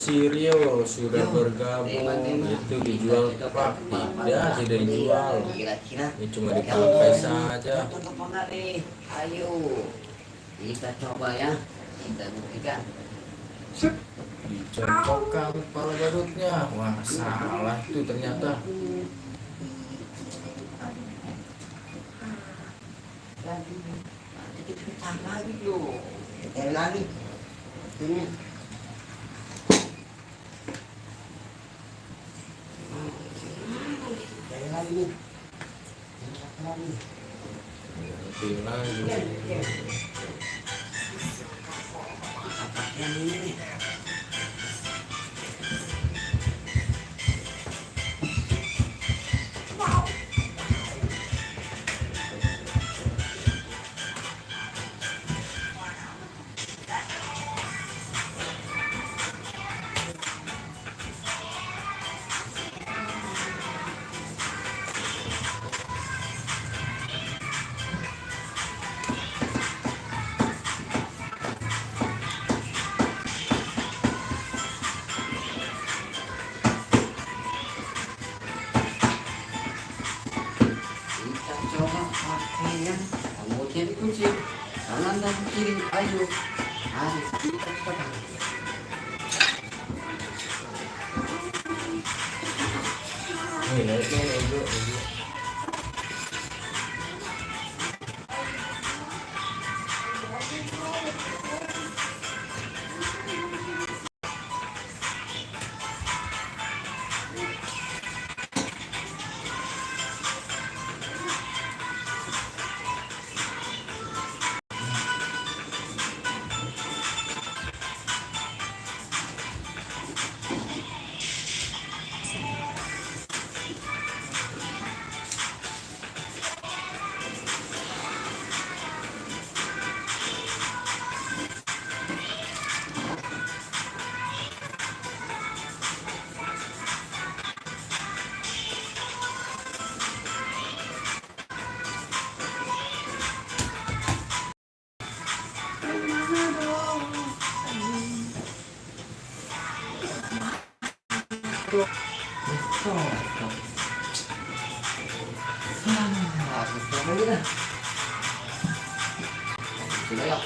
Sirio sudah bergabung, itu dijual Pak? Tidak dijual, ini cuma dipakai saja. Ayo kita coba ya, kita buktikan. Dicocokkan kepala Garutnya, wah salah itu ternyata. Nanti kita pecah lagi loh, kita lagi ini. Lagi ini. Kemudian dikunci kanan dan kiri, ayo harus kita cepat. Sudah ya.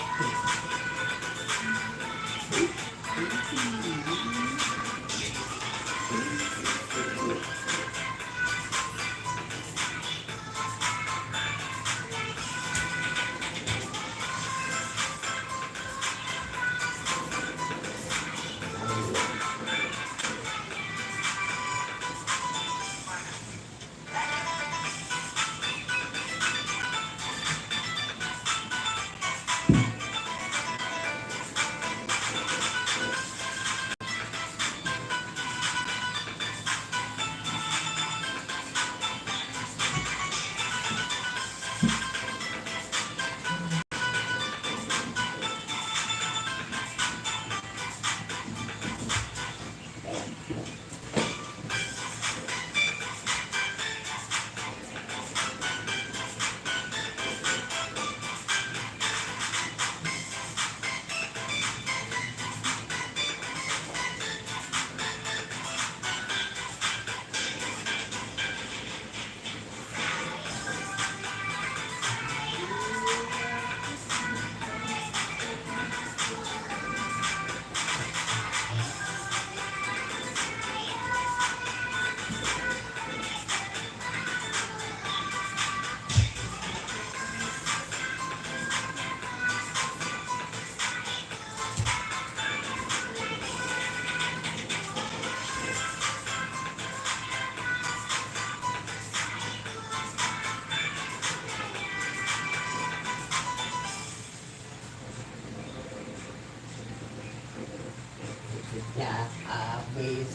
Ya habis.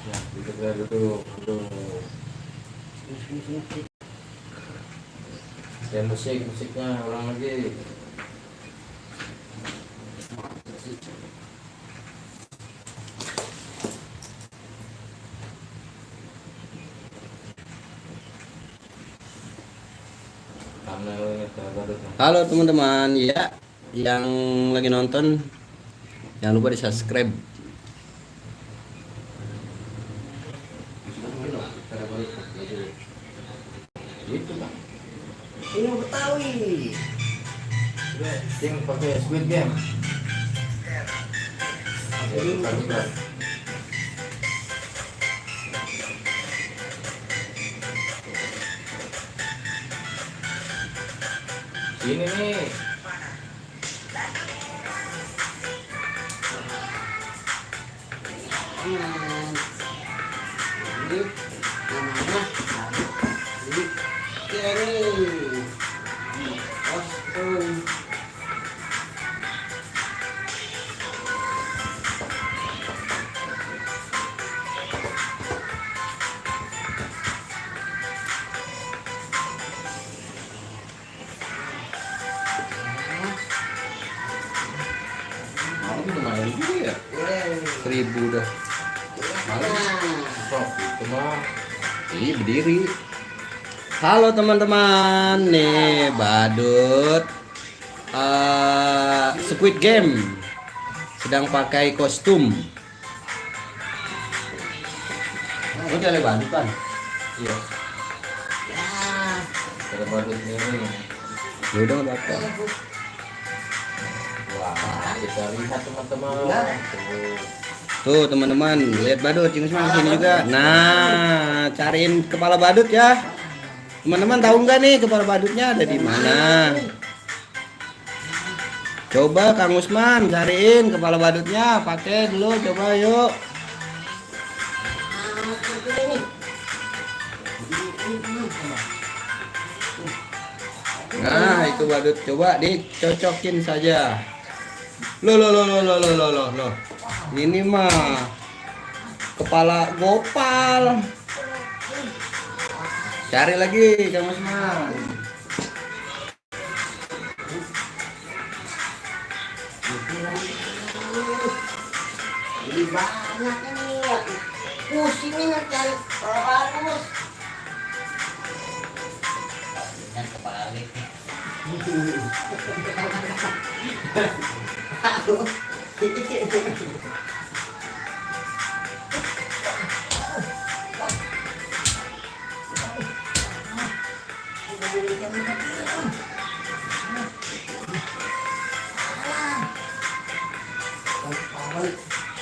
Ya, kita duduk. Dan musiknya ulang lagi. Halo teman-teman ya, yang lagi nonton jangan lupa di subscribe. Gitu Bang. Ini Betawi. Yang pakai Squid Game. Jadi bukan. Sini nih. Ini namanya ini kiri. Kostum. Mau itu lumayan juga ya. 1.000 dah. Sok itu mah. Ini berdiri. Halo teman-teman, nih badut Squid Game sedang pakai kostum. Oh, dia badut kan? Iya. Ada badutnya nih. Ya udah nggak apa-apa. Wah, kita lihat teman-teman. Tuh teman-teman, lihat badut, Cing Usman sini juga. Nah, cariin kepala badut ya. Teman-teman tahu nggak nih kepala badutnya ada di mana? Coba Kang Usman cariin kepala badutnya, pakai dulu, coba yuk. Nah, itu badut, coba dicocokin saja. Loh. Ini mah kepala gopal. Cari lagi Kang Usman. Ini banyak ini. Pusing ini cari kepala bagus. Dan kepala lagi.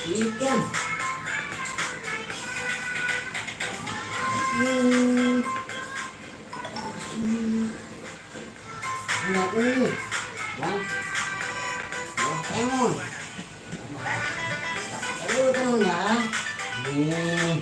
Ikan. Lihat ini, Bang. Emon. Aduh, teman ya. Ini.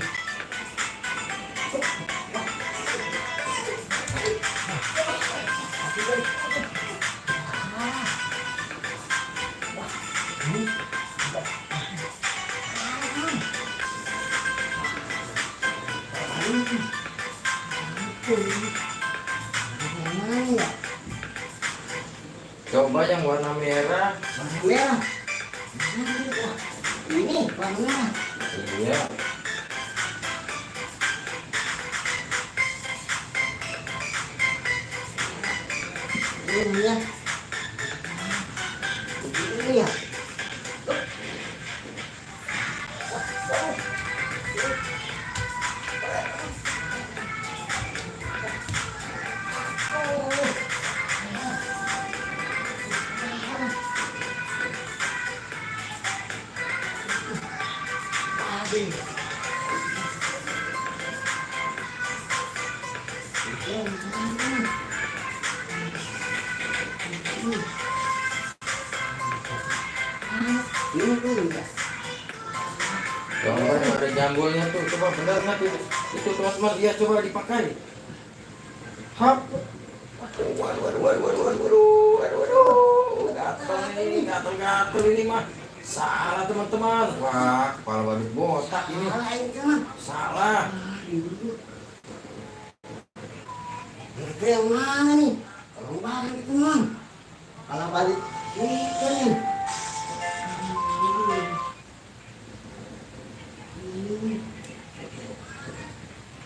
Coba yang warna merah. Warna merah. Ini warna merah. Iya. Ini ya. Ini ya. Coba yang ada jambulnya tuh, coba benar nggak tuh? Itu teman-teman, iya coba dipakai. Hap. Waduh, gatel ini mah. Salah teman-teman. Wah, kepala badut botak ini. Salah. Yang mana nih? Tolong balik teman. Kalau balik kita nih.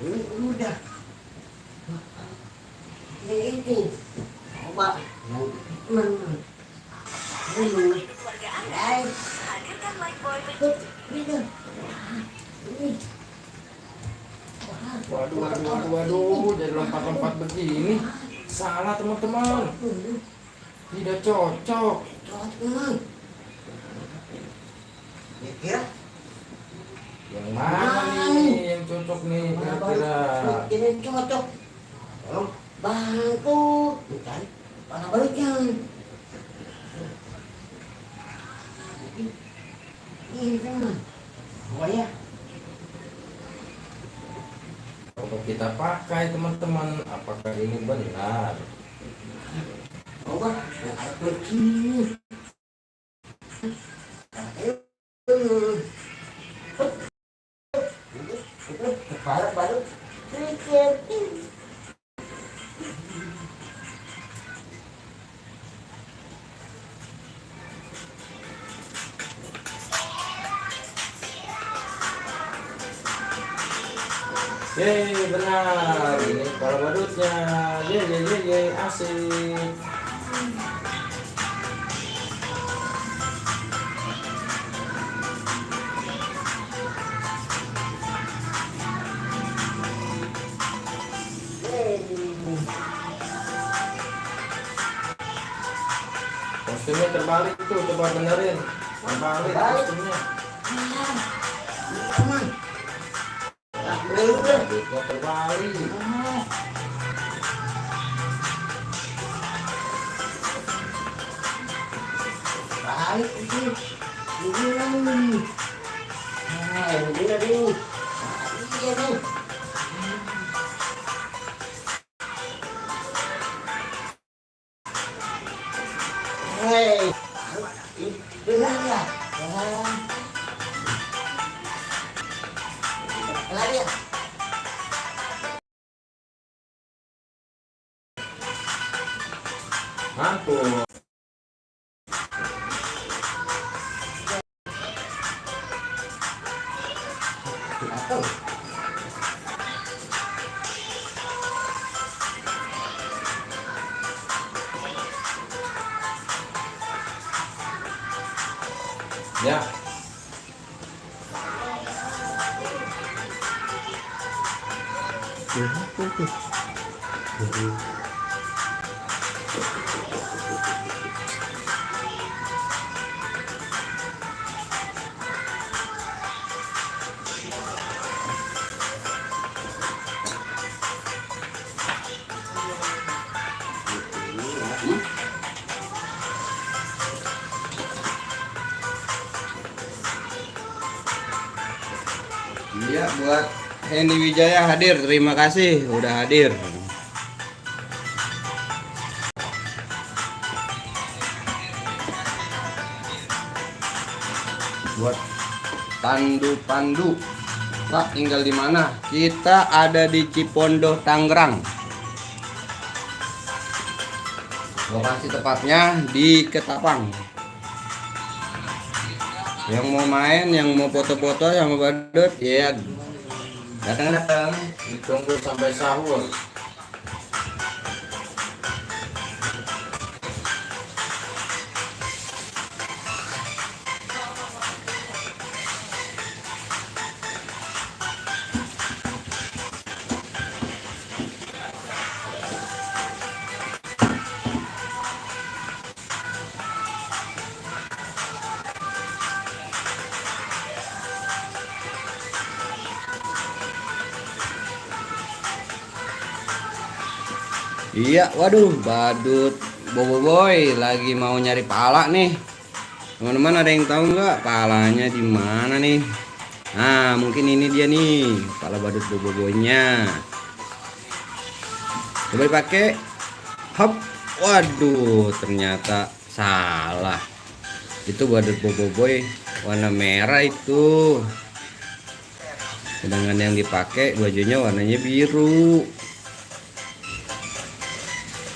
Udah. Ini. Coba. Hadirkan Lifebuoy Waduh, jadi lompat-lompat begini. Salah teman-teman. Tidak cocok. Kira Yang mana nih yang cocok nih kira-kira? ini cocok. Tolong bantu. Bukan. Mana baliknya? Ini teman. Oh ya. Kalau kita pakai teman-teman, apakah ini benar? Coba. Ada begini. Kepala baru. Yeay, benar. Ini kepala badutnya. Yeay, asik. Kostumnya terbalik tuh, coba benerin. Terbalik kostumnya. Badutnya terbalik. Balik itu. Ini lagi. Ini lagi. Iya nih. Hei, benar ya? Lari ya? Mantul. Atau Ya. Iya, buat Hendy Wijaya hadir. Terima kasih udah hadir. Buat Pandu, Pak tinggal di mana? Kita ada di Cipondoh, Tangerang. Lokasi tepatnya di Ketapang. Yang mau main, yang mau foto-foto, yang mau badut, ya datang. Ditunggu sampai sahur. Iya, waduh, badut Boboiboy lagi mau nyari pala nih. Teman-teman ada yang tahu nggak palanya di mana nih? Nah, mungkin ini dia nih, pala badut Boboiboynya. Coba dipakai. Hop. Waduh, ternyata salah. Itu badut Boboiboy warna merah itu. Sedangkan yang dipakai bajunya warnanya biru.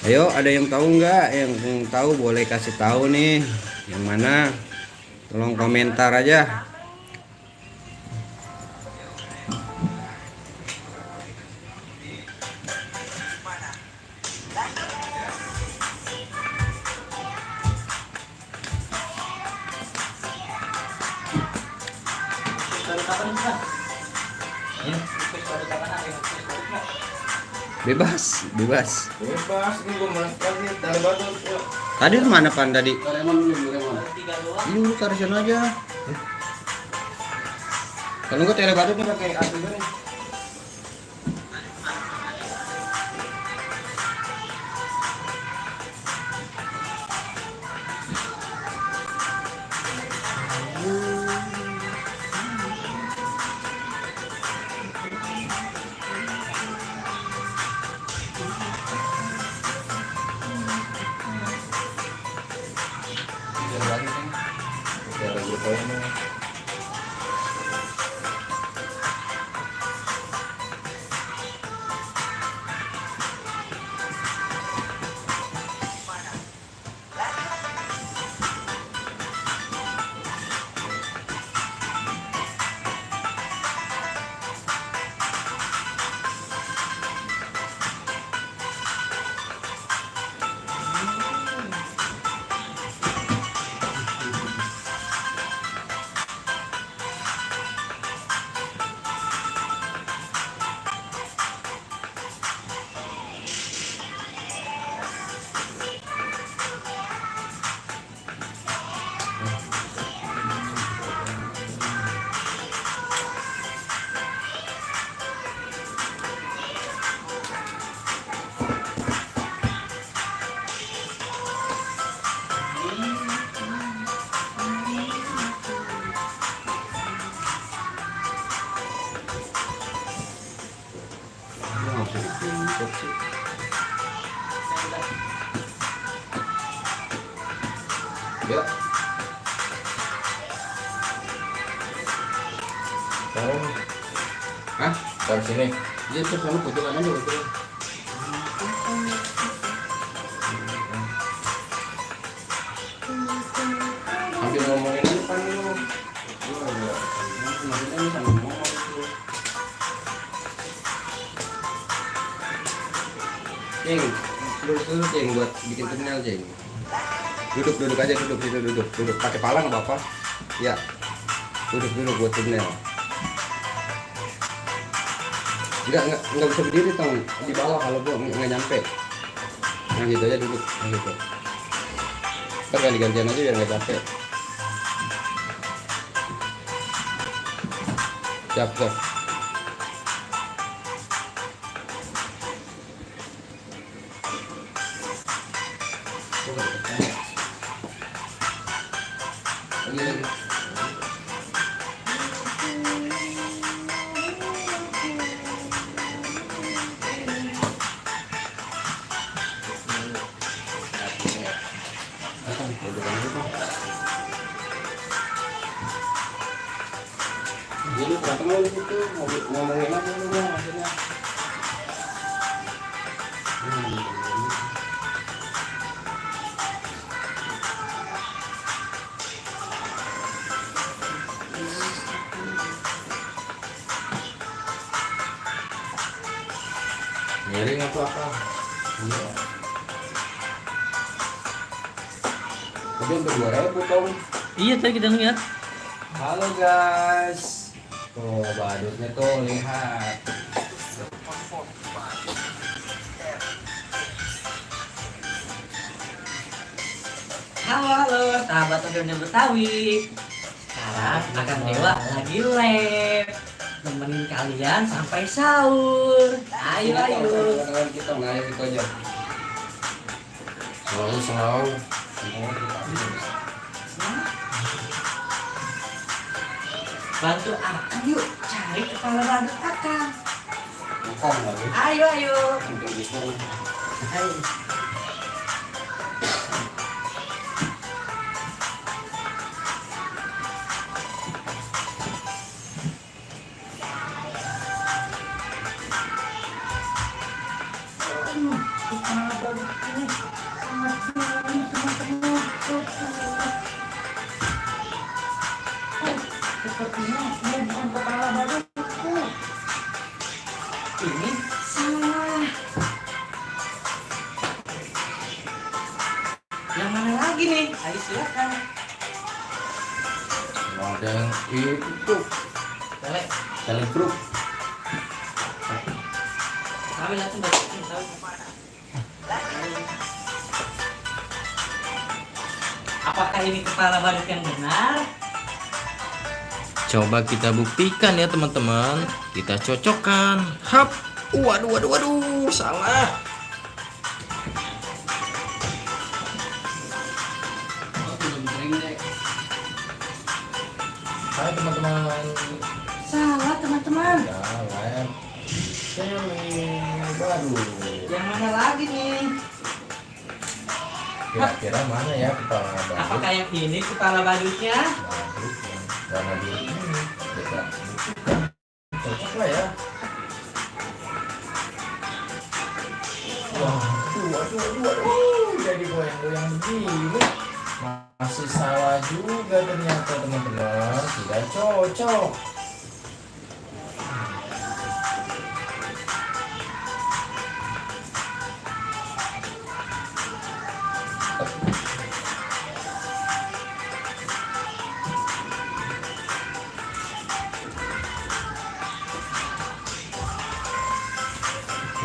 Ayo, ada yang tahu nggak? Yang tahu boleh kasih tahu nih. Yang mana? Tolong komentar aja. Bebas, bebas. Bebas ini gua melakukan nih dari badut. Yuk. Tadi lu mana Pan tadi? Doraemon dulu, Doraemon. Ini lu taruh sana aja. Kalau enggak telebadutnya pakai api nih. Yuk. Taruh. Hah? Taruh sini. Dia terus kamu pojokan aja pojokan. Ambil ngomongin ini Pan lu. Ceng, duduk Ceng buat bikin thumbnail Ceng. Duduk aja duduk. Pakai pala nggak apa-apa. Ya, duduk buat thumbnail. Enggak bisa berdiri tau di bawah kalau gua nggak nyampe. Nah gitu aja duduk, nah gitu. Ntar ganti-gantian aja biar nggak capek. Siap. Jadi berantem lu gitu ngomongin apa lu maksudnya? Miring apa? Tapi untuk 2.000 tau. Iya tadi kita ngeliat. Halo guys. Tuh badutnya tuh lihat. Halo sahabat Audio Betawi. Sekarang akan Dewa lagi live nemenin kalian sampai sahur. Ayo. Kita nggak gitu aja. Selalu. Bantu Akang yuk cari kepala badut Akang. Ngomong lagi. Ayo. Ayo. badut ini sangat gurih teman-teman. Sepertinya ini bukan kepala badutku. Ini salah. Yang mana lagi nih? Ayo silakan. Ada yang itu Boleh. teleproof. Kami langsung balikin tahu. Apakah ini kepala badut yang benar? Coba kita buktikan ya teman-teman. Kita cocokkan. Hap. Waduh, salah. Hai teman-teman. Salah teman-teman. Ya, lem. Baru. Yang mana lagi nih? Kira-kira mana ya kepala badut? Apakah yang ini kepala badutnya? Badut yang warna biru ini. Kita buktikan. Cocok lah ya. Waduh, jadi goyang-goyang begini. Masih salah juga ternyata teman-teman. Tidak cocok.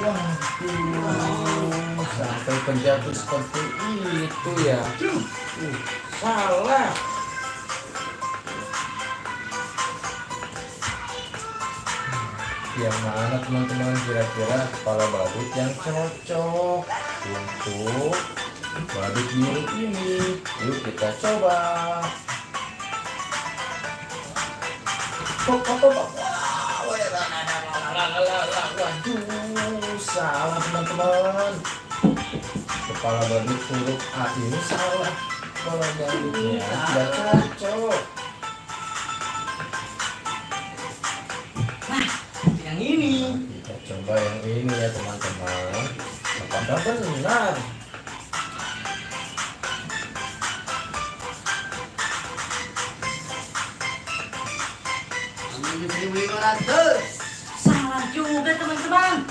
Waduh, sampai terjatuh seperti itu ya. Salah. Yang mana teman-teman kira-kira kepala badut yang cocok untuk badut biru ini? Yuk kita coba. Waduh, salah teman-teman. Kepala badut huruf A ini salah. Kepala badutnya tidak cocok. Yang ini. Kita coba yang ini ya teman-teman. Apakah benar? Salah juga teman-teman.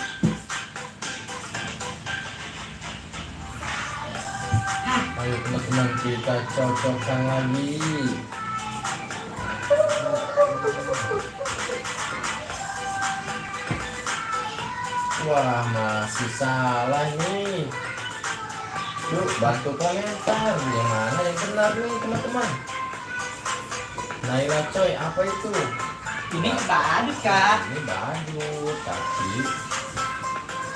Ayo teman-teman kita cocokkan lagi. Wah, masih salah nih. Yuk bantu komentar yang mana yang benar nih teman-teman. Naila coy, apa itu? Ini badut kak. Ini badut, tapi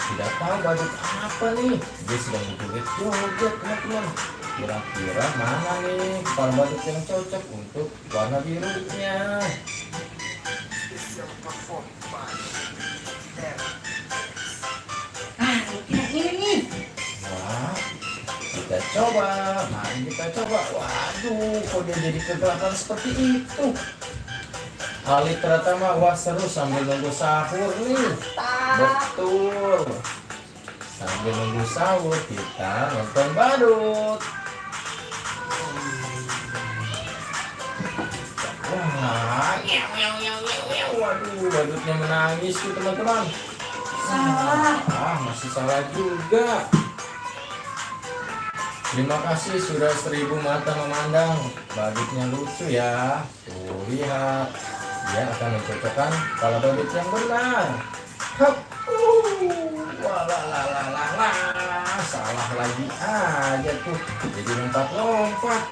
tidak tahu badut apa nih. Dia sedang berjoget juga teman-teman. Kira-kira mana nih kepala badut yang cocok untuk warna birunya? Mungkin yang ini nih. Wah, kita coba. Mari kita coba. Waduh, kok dia jadi kegelapan seperti itu? Ali Pratama, wah seru sambil nunggu sahur nih. Betul. Sambil nunggu sahur kita nonton badut. Wah, waduh, badutnya menangis tuh teman-teman. Salah. Masih salah juga. Terima kasih sudah 1000 mata memandang. Badutnya lucu ya. Tuh lihat. Dia akan mencocokkan kepala badut yang benar. Hup. Walalalalalala. Salah lagi aja tuh. Jadi lompat-lompat.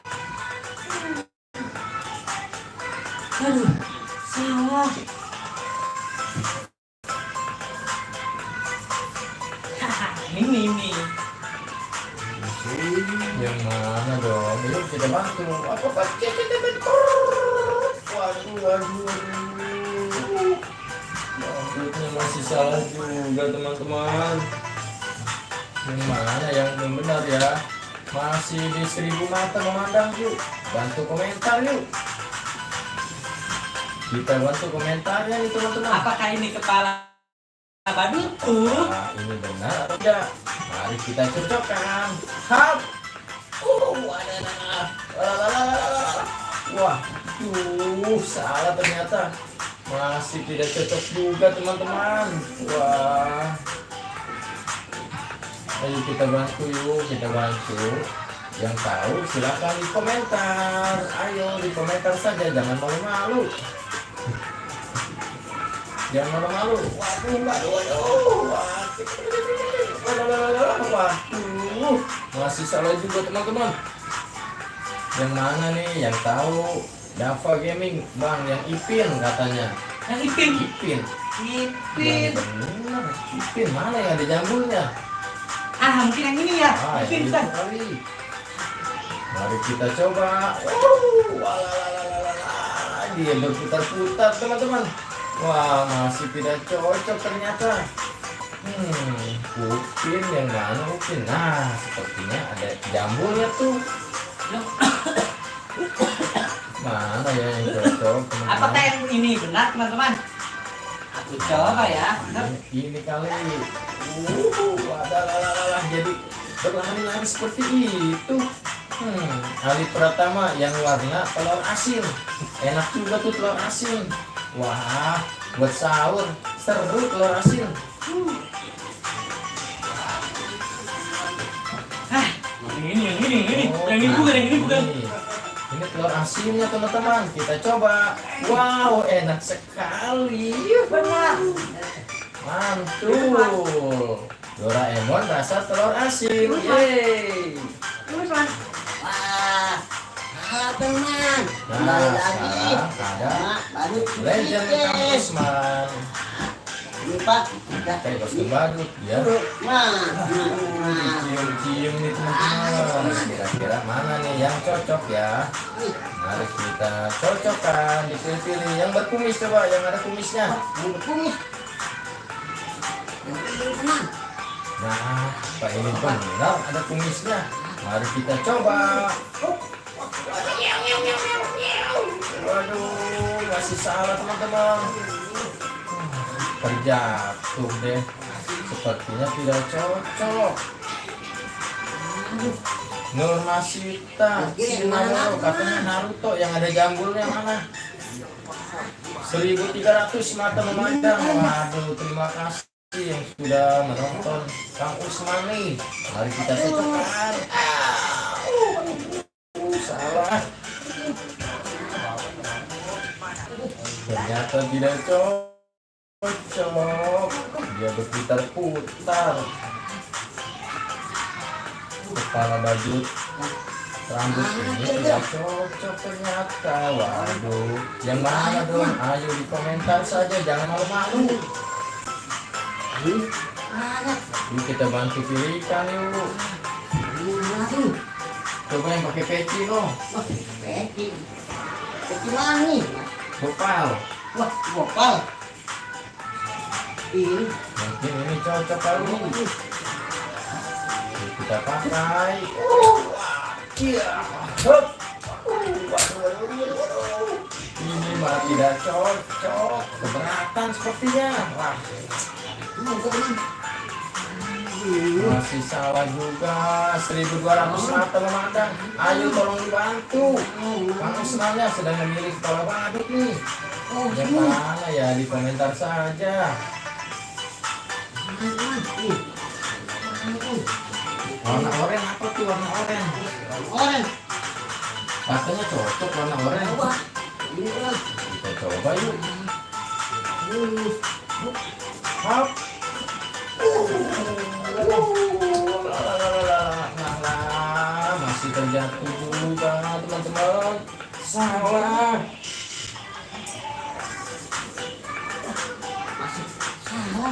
Aduh, salah. Ini nih. Yang mana dong? Yuk kita bantu. Apa kita bantu? Waduh. Badutnya masih salah juga teman-teman. Yang mana yang benar ya? Masih di 1000 mata memandang yuk. Bantu komentar yuk. Kita bantu komentarnya nih teman-teman. Apakah ini kepala badutku? Nah, ini benar atau tidak? Mari Mari kita cocokkan. Hap. Wah, salah ternyata. Masih tidak cocok juga teman-teman. Wah. Ayo kita bantu yuk, kita bantu. Yang tahu silakan di komentar. Ayo di komentar saja, jangan malu-malu. Jangan malu-malu. Waduh. Waduh. Masih salah juga teman-teman. Yang mana nih? Yang tahu Dava Gaming, Bang, yang Ipin katanya. Yang Ipin. Ipin. Ipin. Yang benar. Ipin mana yang ada jambulnya? Mungkin yang ini ya. Ah, Ipin itu kan. kali. Mari kita coba. Dia berputar-putar teman-teman. Wah, masih tidak cocok ternyata. Upin yang mana Upin? Nah, sepertinya ada jambulnya tuh. Mana ya yang cocok teman-teman? Apakah yang ini benar teman-teman? Aku coba ya. Ini kali. Wadalah, jadi berlari-lari seperti itu. Ali Pratama yang warna telur asin. Enak juga tuh telur asin. Wah, buat sahur seru telur asin. Yang ini Oh, bukan, yang ini bukan. Ini telur asinnya teman-teman. Kita coba. Wow, enak sekali. Benar. Mantul. Doraemon rasa telur asin. Yeay. Terus Mas. Wah, salah teman. Nah, Kembali lagi. sekarang ada Badut Legend Kang Usman. Ini Pak, udah Kayak kostum badut ya. Nah. Cium-cium nih teman-teman. Kira-kira mana nih yang cocok ya? Mari kita cocokkan, dipilih-pilih. Yang berkumis coba, yang ada kumisnya. Yang berkumis. Yang ini teman. Nah, Pak ini benar ada kumisnya. Mari kita coba. Waduh, masih salah teman-teman. Terjatuh deh. Sepertinya tidak cocok. Nurmasita, Naruto, katanya Naruto yang ada jambulnya mana? 1300 mata memandang. Waduh, terima kasih yang sudah menonton Kang Usman nih. Mari kita cocokkan. Salah. Ternyata tidak cocok. Dia berputar-putar. Kepala badut, rambut ini tidak cocok ternyata. Waduh, yang mana dong? Ayo di komentar saja, jangan malu-malu. Yuk kita bantu pilihkan yuk. Coba yang pakai peci loh. Peci. Peci mana nih? Gopal. Wah, gopal. Ini. Mungkin ini cocok kali. Yuk, kita pakai. Iya. Hup. Waduh. Ini mah tidak cocok. Keberatan sepertinya. Wah. Masih salah juga. 1200 mata memandang. Ayo tolong dibantu. Kang Usmannya sedang memilih kepala badut nih. Yang mana ya, di komentar saja. Warna oranye apa tuh, warna oranye? Orang. Katanya cocok warna oranye. Wah, ini kan. Kita coba yuk. Hap. Masih terjatuh juga teman-teman. Salah.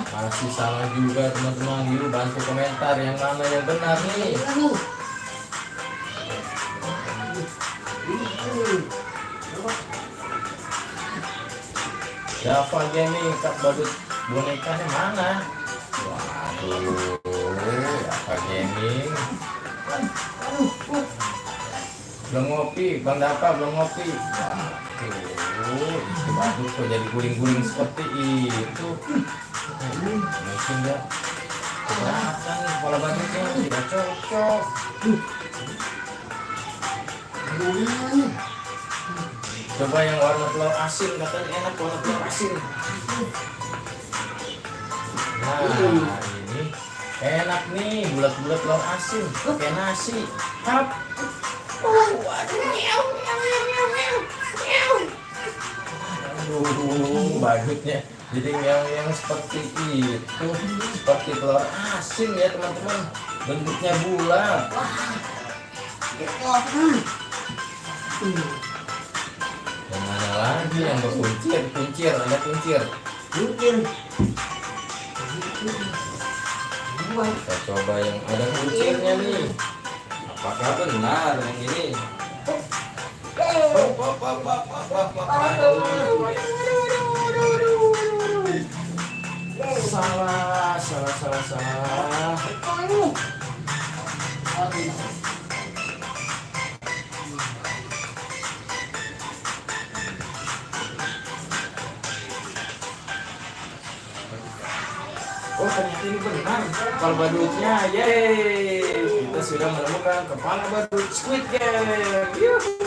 Masih salah juga teman-teman. Yuk bantu komentar yang mana yang benar nih. Dava Gaming, Kak badut bonekanya mana? Waduh, Dava Gaming. Belum ngopi, Bang Dava belum ngopi. Waduh, itu badut kok jadi guling-guling seperti itu. Mungkin ya keberatan nih kepala badutnya, tidak cocok. Gimana nih? Coba yang warna telur asin, katanya enak warna telur asin. Nah, ini enak nih, bulat-bulat telur asin, pakai nasi. Hap. Aduh, badutnya jadi yang seperti itu, seperti telur asin ya teman-teman. Bentuknya bulat. Yang mana lagi yang berkuncir, kuncir, ada kuncir. Mungkin. Kita coba yang ada kuncirnya nih. Apakah benar yang ini? Salah. Oh ternyata ini benar kepala badutnya, yeay! Kita sudah menemukan kepala badut Squid Game. Yuhu.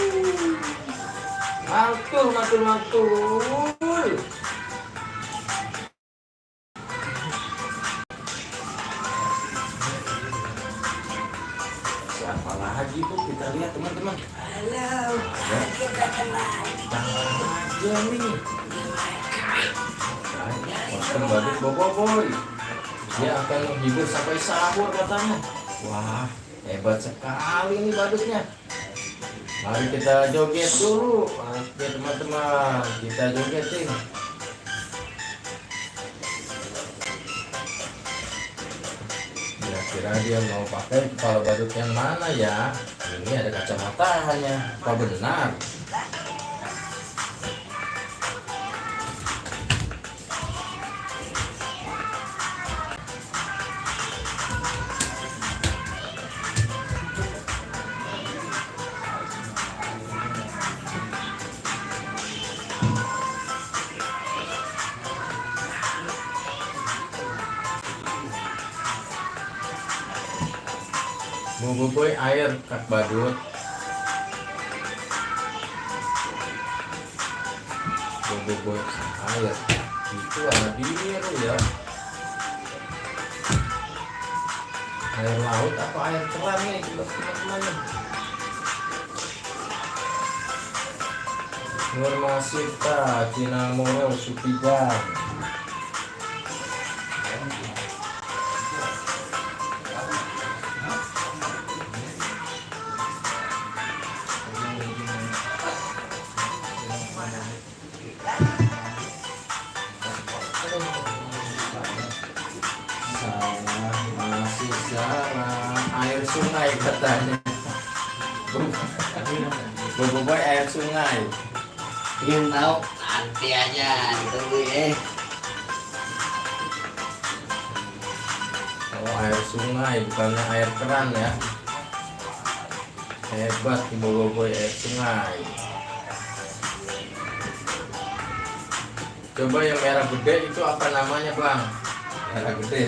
Mantul. Siapa lagi tuh? Kita lihat teman-teman. Halo, kita kenal. Aja nih. Kostum badut Boboiboy. Dia akan menghibur sampai sahur katanya. Wah, hebat sekali nih badutnya. Mari kita joget dulu. Oke teman-teman, kita jogetin. Kira-kira dia mau pakai kepala badut yang mana ya? Ini ada kacamatanya. Apa benar? Boboiboy air kak badut. Boboiboy air itu warna biru ya. Air laut apa air keran nih teman-teman? Nurmasita Cinamoro Supijan. Masih salah, air sungai katanya. Boboiboy air sungai. Ingin tahu? Nanti aja, ditunggu ya. Oh, air sungai bukannya air keran ya. Hebat di Boboiboy air sungai. Coba yang merah gede itu apa namanya bang? Merah gede.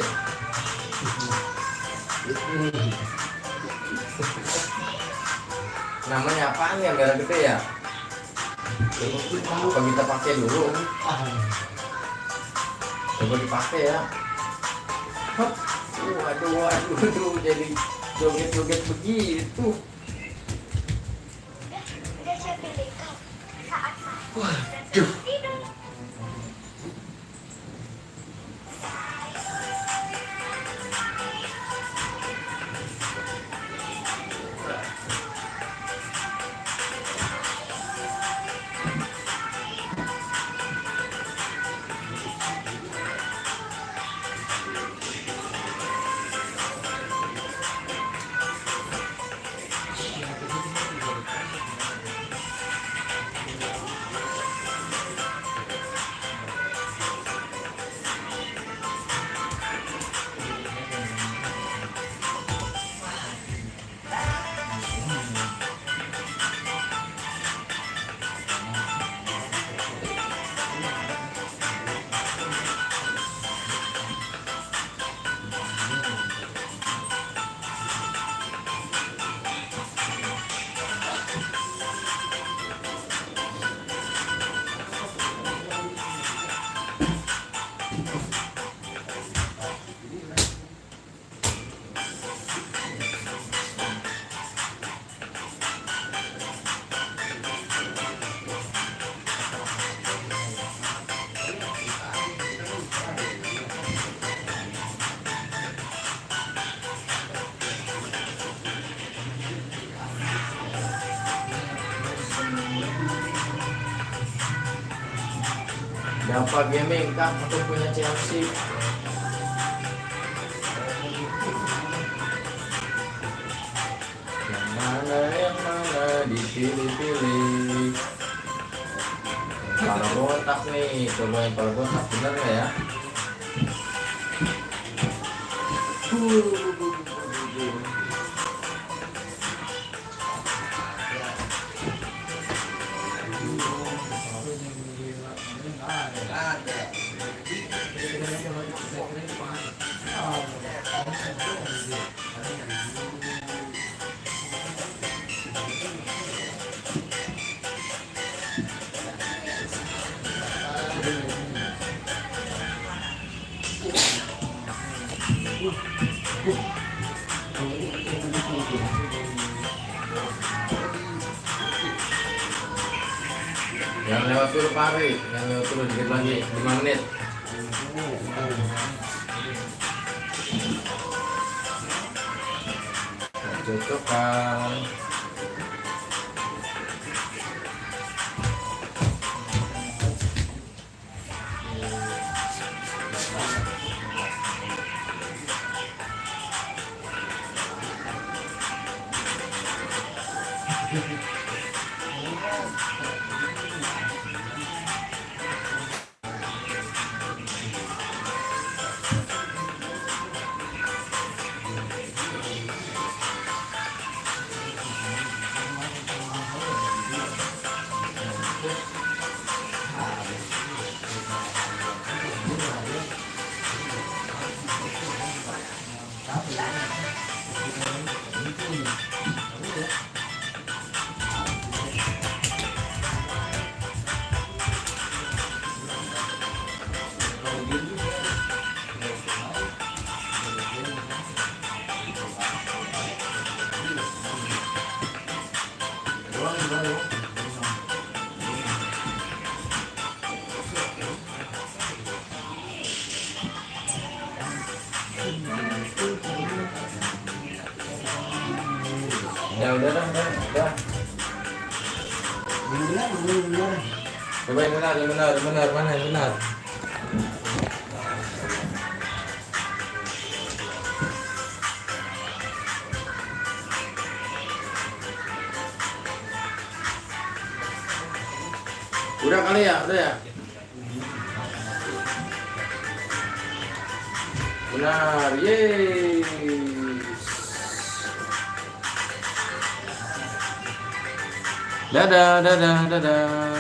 Namanya apaan ya merah gede ya? Apa kita pakai dulu? Coba dipakai ya. Hop. Waduh, jadi joget-joget begitu. Udah saya pilih kau. Saat Waduh. tidur. Siapa gaming kak? Aku punya Chelsea. Yang mana dipilih-pilih. Para botak nih, coba yang para botak bener nggak ya? Yang lewat dulu pari, yang lewat dulu dikit lagi 5 menit. Cocokan. Ya udah dah, udah. Bener. Coba yang benar, mana yang benar? Udah kali ya, udah ya. Benar, yeay. Dadah, dadah, dadah.